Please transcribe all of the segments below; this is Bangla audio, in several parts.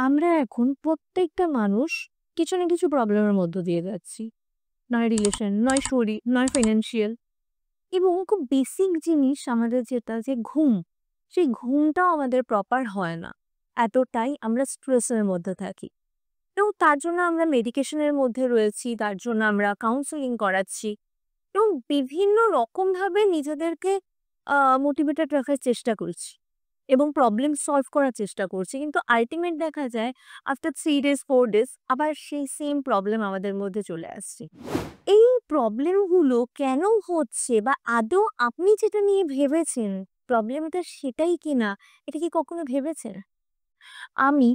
আমরা এখন প্রত্যেকটা মানুষ কিছু না কিছু প্রবলেমের মধ্য দিয়ে যাচ্ছি। নয় রিলেশন, নয় শরীর, নয় ফাইন্যান্সিয়াল এবং খুব বেসিক জিনিস আমাদের যেটা যে ঘুম, সেই ঘুমটাও আমাদের প্রপার হয় না। এতটাই আমরা স্ট্রেসের মধ্যে থাকি এবং তার জন্য আমরা মেডিকেশনের মধ্যে রয়েছি, তার জন্য আমরা কাউন্সেলিং করাচ্ছি এবং বিভিন্ন রকমভাবে নিজেদেরকে মোটিভেটেড রাখার চেষ্টা করছি এবং প্রবলেম সলভ করার চেষ্টা করছি। কিন্তু আল্টিমেট দেখা যায় আফটার 3 ডেজ 4 ডেজ আবার সেই সেম প্রবলেম আমাদের মধ্যে চলে আসছে। এই প্রবলেমগুলো কেন হচ্ছে বা আদৌ আপনি যেটা নিয়ে ভেবেছেন প্রবলেমটা সেটাই কিনা, এটা কি কখনো ভেবেছেন? আমি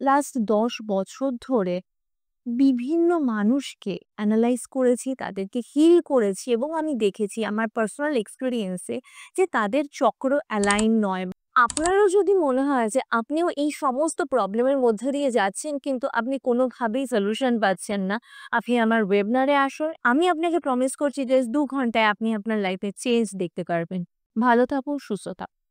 লাস্ট ১০ বছর ধরে বিভিন্ন মানুষকে অ্যানালাইজ করেছি, তাদেরকে হিল করেছি এবং আমি দেখেছি আমার পার্সোনাল এক্সপেরিয়েন্সে যে তাদের চক্র অ্যালাইন নয়। আপনারও যদি মনে হয় যে আপনিও এই সমস্ত প্রবলেমের মধ্যে দিয়ে যাচ্ছেন কিন্তু আপনি কোনোভাবেই সলিউশন পাচ্ছেন না, আপনি আমার ওয়েবিনারে আসুন। আমি আপনাকে প্রমিস করছি যে ২ ঘন্টায় আপনি আপনার লাইফে চেঞ্জ দেখতে পারবেন। ভালো থাকুন, সুস্থ থাকুন।